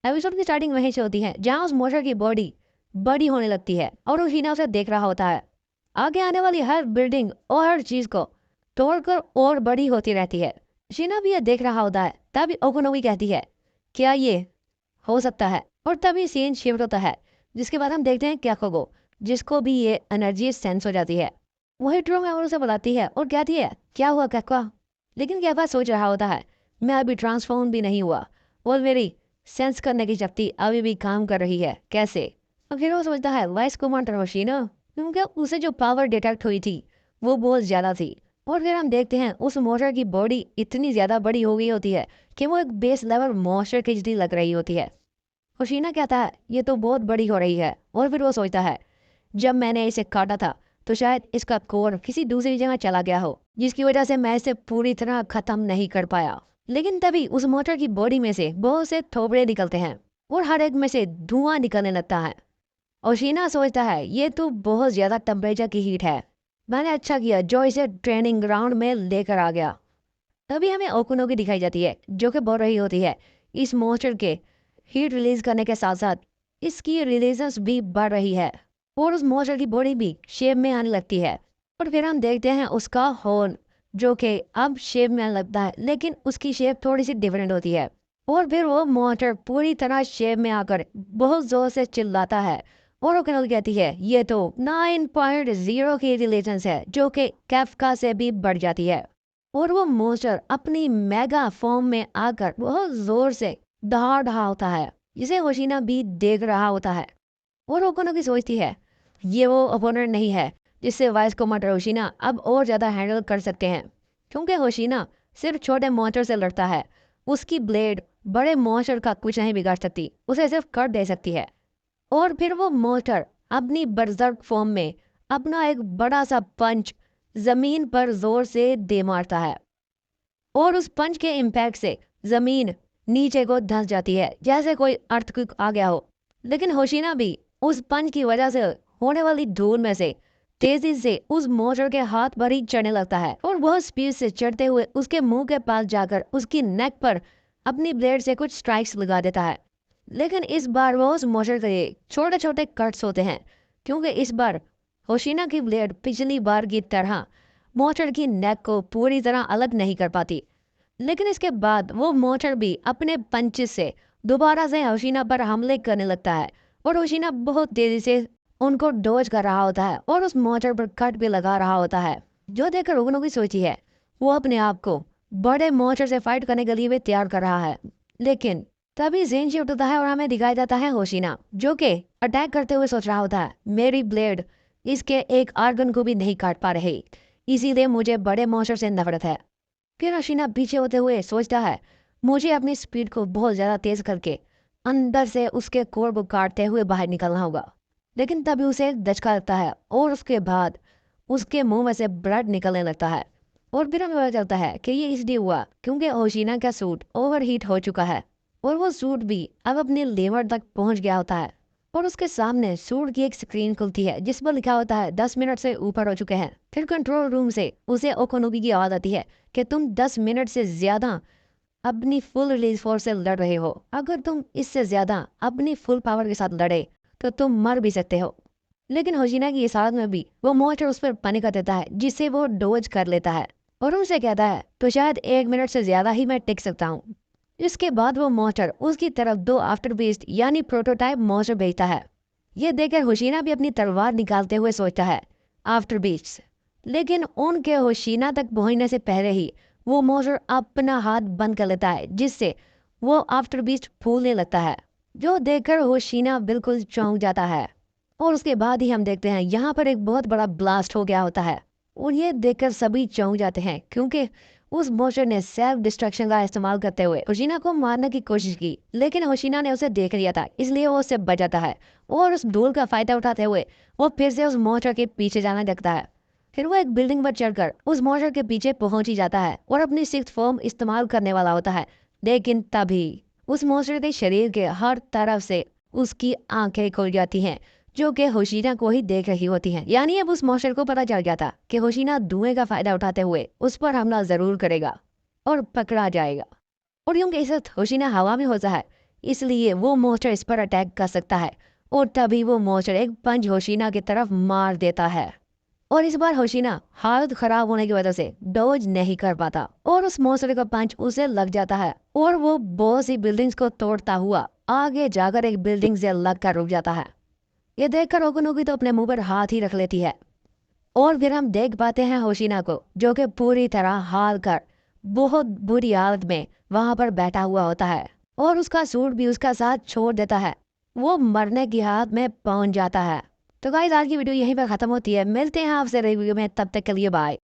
Episode की starting वहीं से होती है जहाँ उस मोटर की बॉडी बड़ी होने लगती है और हीना उसे देख रहा होता है। आगे आने वाली हर बिल्डिंग और हर चीज को तोड़कर और बड़ी होती रहती है। शीना भी ये देख रहा होता है। तभी ओकोनोमी कहती है, क्या ये हो सकता है? और तभी सीन शिफ्ट होता है, जिसके बाद हम देखते हैं क्याको को, जिसको भी ये एनर्जी सेंस हो जाती है। वही ट्रू में उसे बुलाती है और कहती है, क्या हुआ क्याको? लेकिन क्याको सोच रहा होता है, मैं अभी ट्रांसफॉर्म भी नहीं हुआ और मेरी सेंस करने की शक्ति अभी भी काम कर रही है, कैसे? और फिर वो सोचता है, वाइस कमांडर होशिना, क्योंकि उसे जो पावर डिटेक्ट हुई थी वो बहुत ज्यादा थी। और फिर हम देखते हैं उस मोटर की बॉडी इतनी ज्यादा बड़ी हो गई होती है कि वो एक बेस लेवल मॉन्स्टर की जैसी लग रही होती है। होशीना कहता है, ये तो बहुत बड़ी हो रही है। और फिर वो सोचता है, जब मैंने इसे काटा था तो शायद इसका कोर किसी दूसरी जगह चला गया हो, जिसकी वजह से मैं इसे पूरी तरह खत्म नहीं कर पाया। लेकिन तभी उस मोटर की बॉडी में से बहुत से थोबड़े निकलते हैं और हर एक में से धुआं निकलने लगता है। ओशीना सोचता है, ये तो बहुत ज्यादा टेम्परेचर की हीट है, मैंने अच्छा किया जो इसे ट्रेनिंग ग्राउंड में लेकर आ गया। तभी हमें ओकुनोगी दिखाई जाती है, जो कि बोल रही होती है, इस मॉन्स्टर के हीट रिलीज करने के साथ साथ इसकी रिलीजेंस भी बढ़ रही है और उस मॉन्स्टर की बॉडी भी शेप में आने लगती है। और फिर हम देखते हैं उसका हॉर्न, जो कि अब शेप में आने लगता है, लेकिन उसकी शेप थोड़ी सी डिफरेंट होती है। और फिर वो मॉन्स्टर पूरी तरह शेप में आकर बहुत जोर से चिल्लाता है और ओकुनोगी कहती है, ये तो 9.0 की रिलीजेंस है, जो कि कैफका से भी बढ़ जाती है। और वो मॉन्स्टर अपनी मेगा फॉर्म में आकर बहुत जोर से दहाड़ रहा होता है, जिसे होशिना भी देख रहा होता है। और ओकोनोगी सोचती है, ये वो अपोनेंट नहीं है जिससे वाइस कमांडर होशिना अब और ज्यादा हैंडल कर सकते हैं, क्योंकि होशिना सिर्फ छोटे मॉन्स्टर से लड़ता है। उसकी ब्लेड बड़े मॉन्स्टर का कुछ नहीं बिगाड़ सकती, उसे सिर्फ कर दे सकती है। और फिर वो मॉन्स्टर अपनी बर्जर्क फॉर्म में अपना एक बड़ा सा पंच जमीन पर जोर से दे मारता है और उस पंच के इम्पैक्ट से जमीन नीचे को धंस जाती है, जैसे कोई अर्थक्वेक आ गया हो। लेकिन होशिना भी उस पंच की वजह से होने वाली धूल में से तेजी से उस मोटर के हाथ पर ही चढ़ने लगता है और वह स्पीड से चढ़ते हुए उसके मुंह के पास जाकर उसकी नेक पर अपनी ब्लेड से कुछ स्ट्राइक्स लगा देता है। लेकिन इस बार वो उस मोटर के छोटे छोटे कट्स होते हैं, क्योंकि इस बार होशिना की ब्लेड पिछली बार की तरह मोटर की नेक को पूरी तरह अलग नहीं कर पाती। लेकिन इसके बाद वो मोटर भी अपने पंचेस से दोबारा से होशिना पर हमले करने लगता है और होशिना बहुत तेजी से उनको डोज कर रहा होता है और उस मोटर पर कट भी लगा रहा होता है, जो देखकर उगनों की सोची है, वो अपने आप को बड़े मोटर से फाइट करने के लिए भी तैयार कर रहा है। लेकिन तभी जेन शिफ्ट होता है और हमें दिखाया जाता है होशिना, जो कि अटैक करते हुए सोच रहा होता है, मेरी ब्लेड इसके एक आर्गन को भी नहीं काट पा रही, इसीलिए मुझे बड़े मोटर से नफरत है। फिर हसीना पीछे होते हुए सोचता है, मुझे अपनी स्पीड को बहुत ज़्यादा तेज करके अंदर से उसके कोर को काटते हुए बाहर निकलना होगा। लेकिन तभी उसे एक दचका लगता है और उसके बाद उसके मुंह में से ब्लड निकलने लगता है। और फिर हमें पता चलता है कि ये इसलिए हुआ क्योंकि होशिना का सूट ओवरहीट हो चुका है और वो सूट भी अब अपने लेवर तक पहुंच गया होता है। और उसके सामने सूट की एक स्क्रीन खुलती है जिस पर लिखा होता है 10 मिनट से ऊपर हो चुके हैं। फिर कंट्रोल रूम से उसे ओकोनोगी की आवाज़ आती है कि तुम 10 मिनट से ज्यादा अपनी फुल रिलीज फोर्स से लड़ रहे हो, अगर तुम इससे ज्यादा अपनी फुल पावर के साथ लड़े तो तुम मर भी सकते हो। लेकिन होशिना की इस हालत में भी वो मोटर उस पर पानी कर देता है, जिससे वो डोज कर लेता है और उनसे कहता है, तो शायद 1 मिनट से ज्यादा ही मैं टिक सकता हूँ। इसके बाद वो मोटर उसकी तरफ 2 आफ्टर बीस्ट यानी प्रोटोटाइप मोटर भेजता है। ये देखकर होशिना भी अपनी तलवार निकालते हुए सोचता है, आफ्टर बीस्ट। लेकिन उनके होशिना तक पहुंचने से पहले ही वो मोटर अपना हाथ बंद कर लेता है, जिससे वो आफ्टर बीस्ट फूलने लगता है, जो देखकर होशिना बिल्कुल चौंक जाता है। और उसके बाद ही हम देखते हैं यहाँ पर एक बहुत बड़ा ब्लास्ट हो गया होता है और ये देखकर सभी चौंक जाते हैं, क्योंकि उस मोटर ने सेल्फ डिस्ट्रक्शन का इस्तेमाल करते हुए होशिना को मारने की कोशिश की। लेकिन होशिना ने उसे देख लिया था, इसलिए वो उससे बच जाता है और उस धूल का फायदा उठाते हुए वो फिर से उस मोटर के पीछे जाना लगता है। फिर वो एक बिल्डिंग पर चढ़कर उस मोटर के पीछे पहुंच ही जाता है और अपनी सिक्स्थ फॉर्म इस्तेमाल करने वाला होता है। लेकिन तभी उस मोटर के शरीर के हर तरफ से उसकी आंखें खुल जाती हैं, जो कि होशिना को ही देख रही होती हैं। यानी अब उस मॉन्स्टर को पता चल गया था कि होशिना धुएं का फायदा उठाते हुए उस पर हमला जरूर करेगा और पकड़ा जाएगा। और यूं के इस वक्त होशिना हवा में होता है, इसलिए वो मोस्टर इस पर अटैक कर सकता है। और तभी वो मोस्टर एक पंच होशीना की तरफ मार देता है और इस बार होशीना हालत खराब होने की वजह से डोज नहीं कर पाता और उस मोस्टर का पंच उसे लग जाता है और वो बहुत सी बिल्डिंग्स को तोड़ता हुआ आगे जाकर एक बिल्डिंग से लग कर रुक जाता है। ये देखकर ओकुनुकी तो अपने मुंह पर हाथ ही रख लेती है और फिर हम देख पाते हैं होशिना को जो कि पूरी तरह हार कर बहुत बुरी हालत में वहां पर बैठा हुआ होता है और उसका सूट भी उसका साथ छोड़ देता है। वो मरने की हालत में पहुंच जाता है। तो गाइस आज की वीडियो यहीं पर खत्म होती है। मिलते हैं आपसे रिव्यू में, तब तक के लिए बाय।